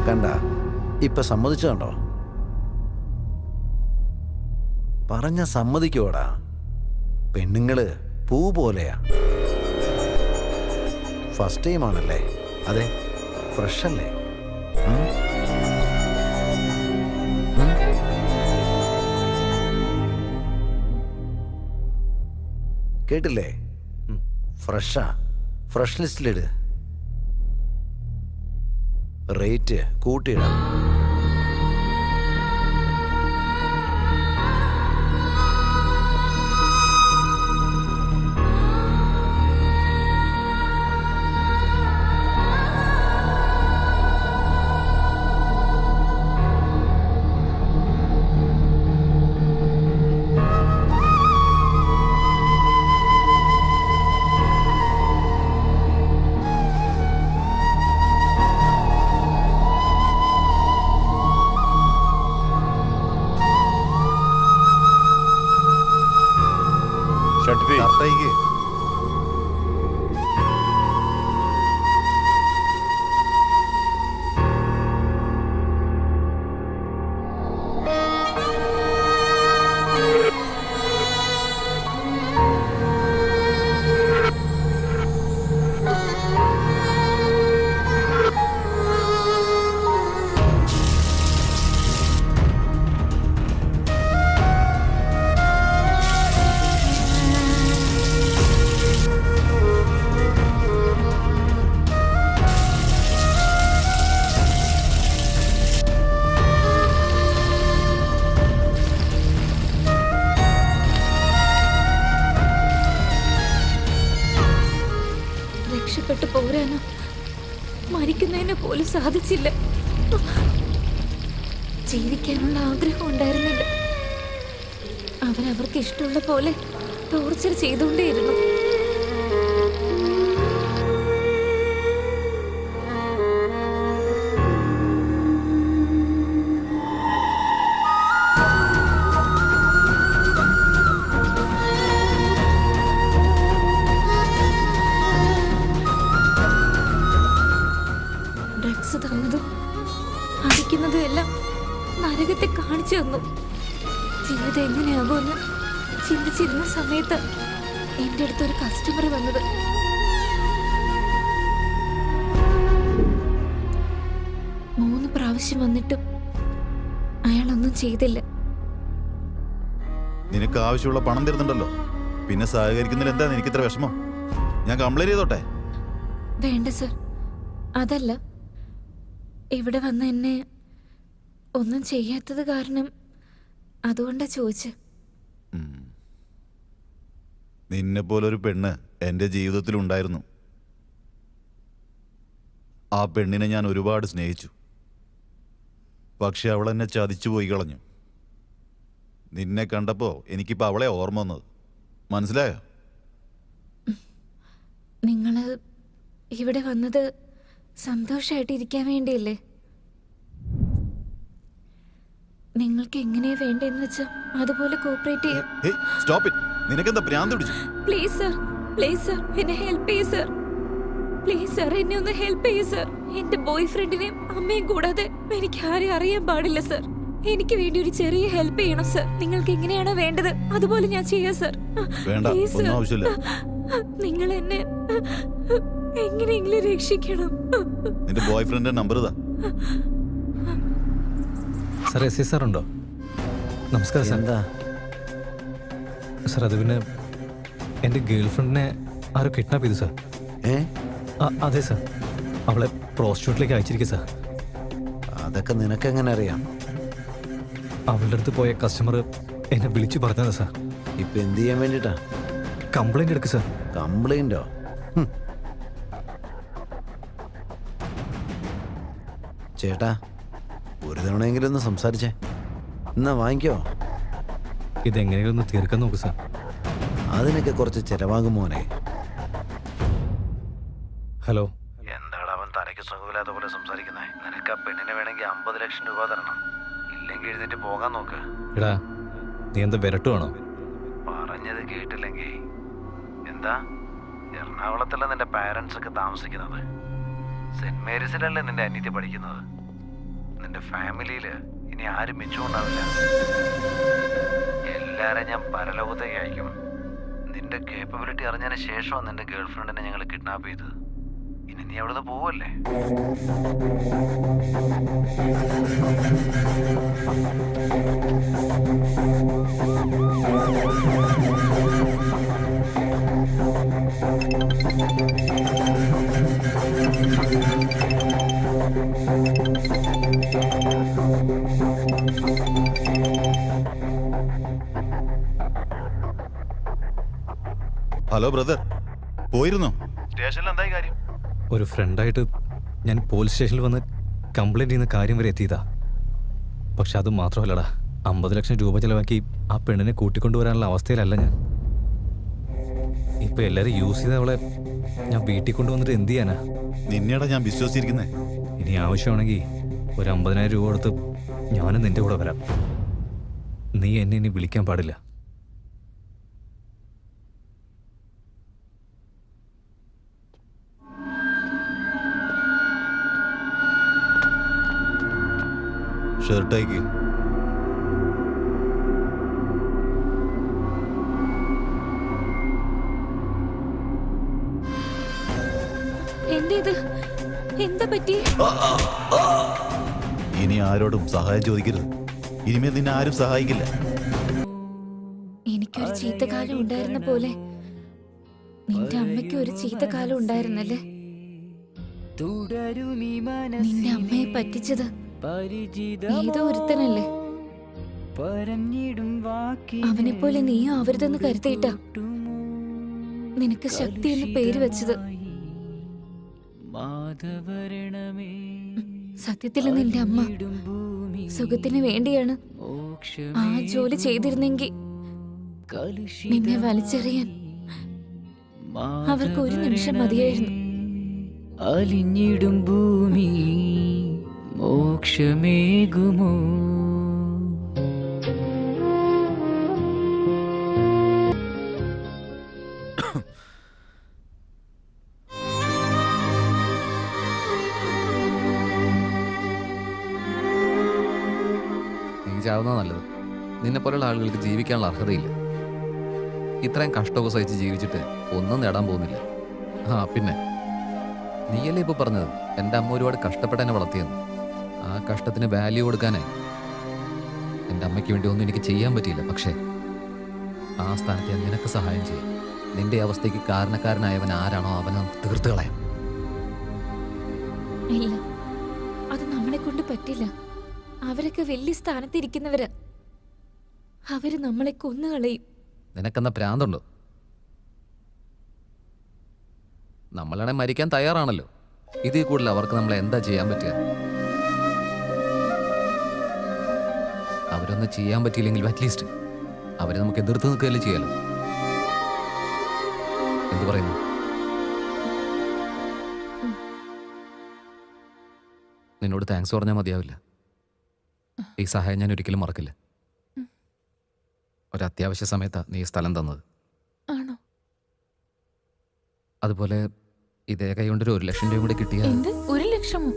കണ്ട ഇപ്പൊ സമ്മതിച്ചതുണ്ടോ? പറഞ്ഞ സമ്മതിക്കോടാ. പെണ്ണുങ്ങള് പൂ പോലെയാ. ഫസ്റ്റ് ടൈം ആണല്ലേ? അതെ, ഫ്രഷ് അല്ലേ? കേട്ടില്ലേ? ഫ്രഷാ. ഫ്രഷ് ലിസ്റ്റിലിട്. റേറ്റ് കൂട്ടിയിടാം. ഷർട്ടേക്ക് രക്ഷപ്പെട്ടു പോരാനോ മരിക്കുന്നതിനെ പോലും സാധിച്ചില്ല. ജീവിക്കാനുള്ള ആഗ്രഹം ഉണ്ടായിരുന്നില്ല. അവർക്ക് ഇഷ്ടമുള്ള പോലെ ടോർച്ചർ ചെയ്തുകൊണ്ടേയിരുന്നു. ഡ്രഗ്സ് തന്നതും അടിക്കുന്നതും എല്ലാം നരകത്തെ കാണിച്ചു തന്നു. ജീവിതം എങ്ങനെയാകുമെന്ന് ചിന്തിച്ചിരുന്ന സമയത്ത് എൻ്റെ അടുത്തൊരു കസ്റ്റമർ വന്നത്. മൂന്ന് പ്രാവശ്യം വന്നിട്ടും അയാളൊന്നും ചെയ്തില്ല. നിനക്ക് ആവശ്യമുള്ള പണം തരുന്നുണ്ടല്ലോ, പിന്നെ സഹകരിക്കുന്നതിൽ എന്താ നിനക്ക് ഇത്ര വിഷമം? ഞാൻ കംപ്ലൈന്റ് ചെയ്തോട്ടെ? വേണ്ട സർ, അതല്ല. ഇവിടെ വന്ന് എന്നെ ഒന്നും ചെയ്യാത്തത് കാരണം അതുകൊണ്ടാ ചോദിച്ചത്. നിന്നെ പോലൊരു പെണ്ണ് എൻ്റെ ജീവിതത്തിലുണ്ടായിരുന്നു. ആ പെണ്ണിനെ ഞാൻ ഒരുപാട് സ്നേഹിച്ചു. പക്ഷെ അവൾ എന്നെ ചതിച്ചു പോയി കളഞ്ഞു. നിന്നെ കണ്ടപ്പോൾ എനിക്കിപ്പോൾ അവളെ ഓർമ്മ വന്നത്. മനസ്സിലായോ? നിങ്ങൾ ഇവിടെ വന്നത് സന്തോഷമായിട്ടിരിക്കാൻ വേണ്ടിയല്ലേ? നിങ്ങൾക്ക് എങ്ങനെയാ വേണ്ടെന്ന് വെച്ചാൽ അതുപോലെ കോപ്പറേറ്റ് ചെയ്യാം. Stop it. നിനക്കെന്താ ഭ്രാന്ത് പിടിച്ചു? പ്ലീസ് സർ, പ്ലീസ് സർ, എന്നെ ഹെൽപ്പ് ചെയ്യൂ സർ. പ്ലീസ് സർ, എന്നെ ഒന്ന് ഹെൽപ്പ് ചെയ്യൂ സർ. എന്റെ ബോയ് ഫ്രണ്ടിനെയും അമ്മയും കൂടാതെ എനിക്ക് ആരെയും അറിയാൻ പാടില്ല സർ. എനിക്ക് വേണ്ടി ഒരു ചെറിയ ഹെൽപ്പ് ചെയ്യണം സർ. നിങ്ങൾക്ക് എങ്ങനെയാണോ വേണ്ടത് അതുപോലെ ഞാൻ ചെയ്യാം സർ. വേണ്ട, ഒന്നും ആവശ്യമില്ല. നിങ്ങൾ എന്നെ എങ്ങനെയെങ്കിലും രക്ഷിക്കണം. നിന്റെ ബോയ് ഫ്രണ്ടിന്റെ നമ്പർ ഇതാ. സാർ, എസ് ഐ സാർ ഉണ്ടോ? നമസ്കാരം സാർ. എന്താ സാർ, അത് പിന്നെ എൻ്റെ ഗേൾ ഫ്രണ്ടിനെ ആരോ കിഡ്നാപ്പ് ചെയ്തു സാർ. അതെ സാർ, അവളെ പ്രോസ്റ്റിറ്റ്യൂട്ടിലേക്ക് അയച്ചിരിക്കുക സാർ. അതൊക്കെ നിനക്കെങ്ങനെ അറിയാം? അവളുടെ അടുത്ത് പോയ കസ്റ്റമർ എന്നെ വിളിച്ചു പറഞ്ഞതാ സാർ. ഇപ്പൊ എന്ത് ചെയ്യാൻ വേണ്ടിട്ടാ? കംപ്ലൈന്റ് എടുക്കുക സാർ. കംപ്ലൈന്റോ? ചേട്ടാ, ഒരു തവണയെങ്കിലും ഒന്ന് സംസാരിച്ചേ. എന്നാ വാങ്ങിക്കോ. ഇതെങ്ങനെയും ഒന്ന് തീർക്കാൻ നോക്കൂ സാർ. അതിനൊക്കെ കുറച്ച് ചെലവാകും മോനെ. ഹലോ. എന്താണ് അവൻ തലയ്ക്ക് സുഖമില്ലാത്ത പോലെ സംസാരിക്കുന്നേ? നിനക്ക് ആ പെണ്ണിനെ വേണമെങ്കിൽ 50 ലക്ഷം രൂപ തരണം. ഇല്ലെങ്കിൽ എഴുന്നേറ്റ് പോകാൻ നോക്ക്. എടാ, നീ എന്താ വിരട്ടുവാണോ? പറഞ്ഞത് കേട്ടില്ലെങ്കിൽ എന്താ? എറണാകുളത്തല്ല നിന്റെ പാരൻസ് ഒക്കെ താമസിക്കുന്നത്. സെന്റ് മേരീസിലല്ലേ നിന്റെ അനിയത്തി പഠിക്കുന്നത്? നിന്റെ ഫാമിലിയിൽ ഇനി ആരും മിച്ചമുണ്ടാവില്ല. എല്ലാവരും ഞാൻ പരലോകത്തേക്ക് അയക്കും. നിന്റെ കേപ്പബിലിറ്റി അറിഞ്ഞതിന് ശേഷമാണ് നിന്റെ ഗേൾ ഫ്രണ്ടിനെ ഞങ്ങൾ കിഡ്നാപ്പ് ചെയ്തത്. ഇനി നീ അവിടുന്ന് പോവല്ലേ? ഹലോ ബ്രദർ, പോയിരുന്നോ? സ്റ്റേഷനിൽ എന്തായി കാര്യം? ഒരു ഫ്രണ്ടായിട്ട് ഞാൻ പോലീസ് സ്റ്റേഷനിൽ വന്ന് കംപ്ലൈൻറ്റ് ചെയ്യുന്ന കാര്യം വരെ എത്തിയതാ. പക്ഷെ അത് മാത്രമല്ലടാ, 50 ലക്ഷം രൂപ ചിലവാക്കി ആ പെണ്ണിനെ കൂട്ടിക്കൊണ്ടുവരാനുള്ള അവസ്ഥയിലല്ല ഞാൻ. ഇപ്പം എല്ലാവരും യൂസ് ചെയ്ത അവളെ ഞാൻ വീട്ടിൽ കൊണ്ടുവന്നിട്ട് എന്ത് ചെയ്യാനാ? നിന്നെയാടാ ഞാൻ വിശ്വസിച്ചിരിക്കുന്നേ. ഇനി ആവശ്യമാണെങ്കിൽ ഒരു 50,000 രൂപ കൊടുത്ത് ഞാനും നിൻ്റെ കൂടെ വരാം. നീ എന്നെ ഇനി വിളിക്കാൻ പാടില്ല. ഷർട്ടേക്ക് എന്തേത്? എന്താ പറ്റി? ഇനി ആരോടും സഹായം ചോദിക്കരുത്. ഇനിമേൽ നിന്നെ ആരും സഹായിക്കില്ല. എനിക്കൊരു ചീത്തകാലം ഉണ്ടായിരുന്ന പോലെ നിന്റെ അമ്മയ്ക്ക് ഒരു ചീത്തകാലം ഉണ്ടായിരുന്നല്ലേ? നിന്റെ അമ്മയെ പറ്റിച്ചത് ഏതോ ഒരുത്തനല്ലേ? അവനെ പോലെ നീയും അവരുതെന്ന് കരുതിയിട്ടാ നിനക്ക് ശക്തി എന്ന് പേര് വെച്ചത്. സത്യത്തിൽ നിന്റെ അമ്മ സുഖത്തിന് വേണ്ടിയാണ് ആ ജോലി ചെയ്തിരുന്നെങ്കിൽ നിന്നെ വലിച്ചെറിയാൻ അവർക്ക് ഒരു നിമിഷം മതിയായിരുന്നു. അലിഞ്ഞിടും ഭൂമി മോക്ഷമേകുമോ? നീ ചാവുന്നതാ നല്ലത്. നിന്നെ പോലുള്ള ആളുകൾക്ക് ജീവിക്കാനുള്ള അർഹതയില്ല. ഇത്രയും കഷ്ടമൊക്കെ സഹിച്ച് ജീവിച്ചിട്ട് ഒന്നും നേടാൻ പോകുന്നില്ല. ആ പിന്നെ നീയല്ലേ ഇപ്പോൾ പറഞ്ഞത് എൻ്റെ അമ്മ ഒരുപാട് കഷ്ടപ്പെട്ട് എന്നെ വളർത്തിയെന്ന്. ആ കഷ്ടത്തിന് വാല്യൂ കൊടുക്കാനായി എൻ്റെ അമ്മയ്ക്ക് വേണ്ടി ഒന്നും എനിക്ക് ചെയ്യാൻ പറ്റിയില്ല. പക്ഷേ ആ സ്ഥാനത്ത് ഞാൻ നിനക്ക് സഹായം ചെയ്യും. നിന്റെ അവസ്ഥയ്ക്ക് കാരണക്കാരനായവൻ ആരാണോ അവനെ തീർത്ത് കളയാം. ഇല്ല, അത് നമ്മളെ കൊണ്ട് പറ്റില്ല. അവരൊക്കെ വലിയ സ്ഥാനത്തിരിക്കുന്നവര്. അവര് നമ്മളെ കൊന്നുകളയും. നിനക്കെന്ന ഭ്രാന്തുണ്ടോ? നമ്മളാണെ മരിക്കാൻ തയ്യാറാണല്ലോ. ഇതിൽ കൂടുതൽ അവർക്ക് നമ്മളെ എന്താ ചെയ്യാൻ പറ്റുക? അവരൊന്നും ചെയ്യാൻ പറ്റിയില്ലെങ്കിൽ അറ്റ്ലീസ്റ്റ് അവരെ നമുക്ക് എതിർത്ത് നിൽക്കുകയല്ലേ ചെയ്യാലോ. എന്തു പറയുന്നു? നിന്നോട് താങ്ക്സ് പറഞ്ഞാൽ മതിയാവില്ല. ഈ സഹായം ഞാൻ ഒരിക്കലും മറക്കില്ല. ഒരത്യാവശ്യ സമയത്താണ് നീ സ്ഥലം തന്നത്. ആണോ? അതുപോലെ ഇതേ കൈ കൊണ്ടൊരു 1 ലക്ഷം രൂപ കൂടി കിട്ടിയ. എന്ത് 1 ലക്ഷമോ?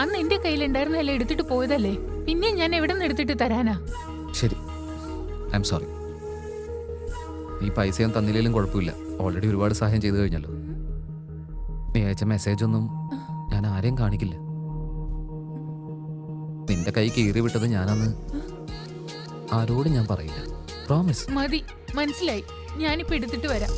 അന്ന് എന്റെ കയ്യിലുണ്ടായിരുന്നല്ലേ എടുത്തിട്ട് പോയതല്ലേ. പിന്നെ ഞാൻ എവിടെ നിന്ന് എടുത്തിട്ട് തരാനാ? ശരി, ഐ എം സോറി. നീ പൈസയും തന്നില്ലെങ്കിലും കുഴപ്പമില്ല. ഓൾറെഡി ഒരുപാട് സഹായം ചെയ്തു കഴിഞ്ഞല്ലോ. നീ അയച്ച മെസ്സേജൊന്നും ഞാൻ ആരെയും കാണിക്കില്ല. നിന്റെ കൈ കീറി വിട്ടത് ഞാനന്ന് ആരോടും ഞാൻ പറയില്ല. പ്രോമിസ്. മതി, മനസ്സിലായി. ഞാനിപ്പോ എടുത്തിട്ട് വരാം.